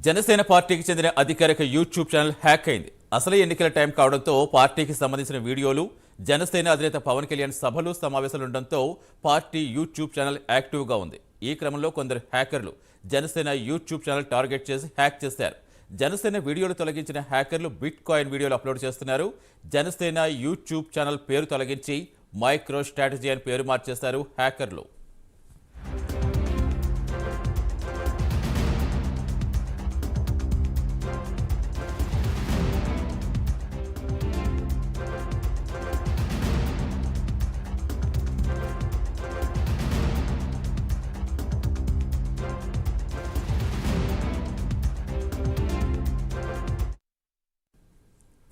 జనసేన పార్టీకి చెందిన అధికారిక యూట్యూబ్ ఛానల్ హ్యాక్ అయింది. అసలు ఎన్నికల టైం కావడంతో పార్టీకి సంబంధించిన వీడియోలు, జనసేన అధినేత పవన్ కళ్యాణ్ సభలు సమావేశాలు ఉండడంతో పార్టీ యూట్యూబ్ ఛానల్ యాక్టివ్గా ఉంది. ఈ క్రమంలో కొందరు హ్యాకర్లు జనసేన యూట్యూబ్ ఛానల్ టార్గెట్ చేసి హ్యాక్ చేశారు. జనసేన వీడియోలు తొలగించిన హ్యాకర్లు బిట్ కాయిన్ వీడియోలు అప్లోడ్ చేస్తున్నారు. జనసేన యూట్యూబ్ ఛానల్ పేరు తొలగించి మైక్రో స్ట్రాటజీ అని పేరు మార్చేశారు హ్యాకర్లు.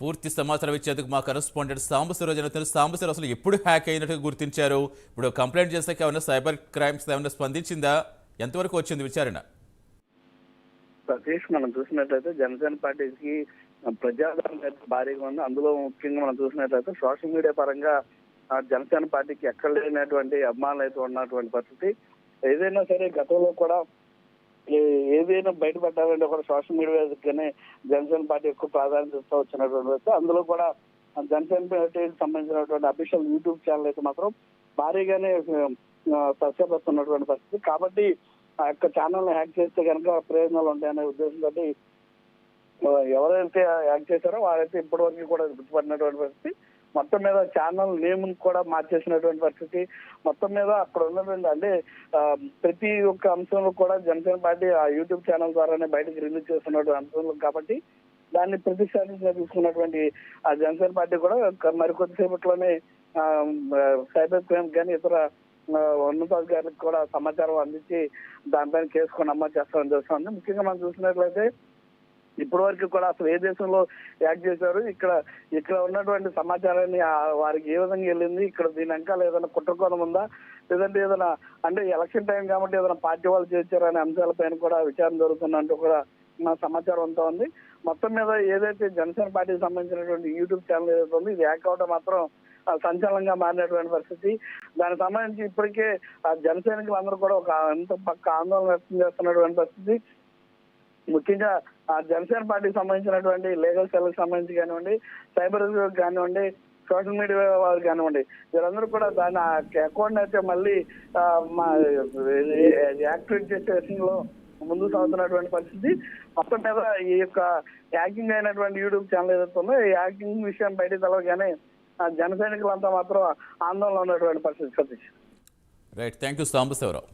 పూర్తి సమాచారం ఇచ్చేందుకు మా కరెస్పాండెంట్ సాంబశివరావు అసలు ఎప్పుడు హ్యాక్ అయినట్టుగా గుర్తించారు? ఇప్పుడు కంప్లైంట్ చేసాక ఏమైనా సైబర్ క్రైమ్స్ ఏమైనా స్పందించిందా? ఎంతవరకు వచ్చింది విచారణ? సతీష్, మనం చూసినట్లయితే జనసేన పార్టీకి ప్రజాదరణ భారీగా ఉంది. అందులో ముఖ్యంగా మనం చూసినట్లయితే సోషల్ మీడియా పరంగా జనసేన పార్టీకి ఎక్కడ లేనటువంటి అభిమానులు అయితే ఉన్నటువంటి పరిస్థితి. ఏదైనా సరే గతంలో కూడా ఏదైనా బయటపెట్టాలంటే కూడా సోషల్ మీడియాగానే జనసేన పార్టీ ఎక్కువ ప్రాధాన్యత ఇస్తూ వచ్చినటువంటి వ్యక్తి. అందులో కూడా జనసేన పార్టీకి సంబంధించినటువంటి అఫీషియల్ యూట్యూబ్ ఛానల్ అయితే మాత్రం భారీగానే సస్యపరుస్తున్నటువంటి పరిస్థితి. కాబట్టి ఆ యొక్క ఛానల్ హ్యాక్ చేస్తే కనుక ప్రయోజనాలు ఉంటాయనే ఉద్దేశంతో ఎవరైతే హ్యాక్ చేశారో వారైతే ఇప్పటి వరకు కూడా గుర్తుపడినటువంటి పరిస్థితి. మొత్తం మీద ఛానల్ నేమ్ కూడా మార్చేసినటువంటి పరిస్థితి. మొత్తం మీద అక్కడ ఉన్నటువంటి అంటే ప్రతి ఒక్క అంశంలో కూడా జనసేన పార్టీ ఆ యూట్యూబ్ ఛానల్ ద్వారానే బయటకు రిలీజ్ చేస్తున్నటువంటి అంశంలో కాబట్టి దాన్ని ప్రతిష్టాత్మకంగా తీసుకున్నటువంటి ఆ జనసేన పార్టీ కూడా మరికొద్దిసేపట్లోనే సైబర్ క్రైమ్ కానీ ఇతర ఉన్నతాధికారులకు కూడా సమాచారం అందించి దానిపైన కేసు నమోదు చేస్తామని తెలుస్తుంది. ముఖ్యంగా మనం చూసినట్లయితే ఇప్పటి వరకు కూడా అసలు ఏ దేశంలో యాక్ట్ చేశారు, ఇక్కడ ఉన్నటువంటి సమాచారాన్ని వారికి ఏ విధంగా వెళ్ళింది, ఇక్కడ దీని వెనకాల ఏదైనా కుట్రకోణం ఉందా, లేదంటే ఏదైనా అంటే ఎలక్షన్ టైం కాబట్టి ఏదైనా పార్టీ వాళ్ళు చేశారనే అంశాలపైన కూడా విచారణ జరుగుతున్నట్టు కూడా నా సమాచారం అంతా ఉంది. మొత్తం మీద ఏదైతే జనసేన పార్టీకి సంబంధించినటువంటి యూట్యూబ్ ఛానల్ ఏదైతే ఉంది ఇది హ్యాక్ అవడం మాత్రం సంచలనంగా మారినటువంటి పరిస్థితి. దానికి సంబంధించి ఇప్పటికే జన సైనికులందరూ కూడా ఒక ఎంత పక్క ఆందోళన వ్యక్తం చేస్తున్నటువంటి పరిస్థితి. ముఖ్యంగా ఆ జనసేన పార్టీకి సంబంధించినటువంటి లీగల్ సెల్కి సంబంధించి కానివ్వండి, సైబర్ కానివ్వండి, సోషల్ మీడియా వారు కానివ్వండి, వీరందరూ కూడా దాని అకౌంట్ అయితే మళ్ళీ యాక్టివేట్ చేసే విషయంలో ముందుకు సాగుతున్నటువంటి పరిస్థితి. మొత్తం మీద ఈ యొక్క హ్యాకింగ్ అయినటువంటి యూట్యూబ్ ఛానల్ ఏదైతే ఉందో ఈ హ్యాకింగ్ విషయం బయటకు తెలవగానే జన సైనికులంతా మాత్రం ఆందోళన ఉన్నటువంటి పరిస్థితి. Satish, right, thank you Sambasivarao.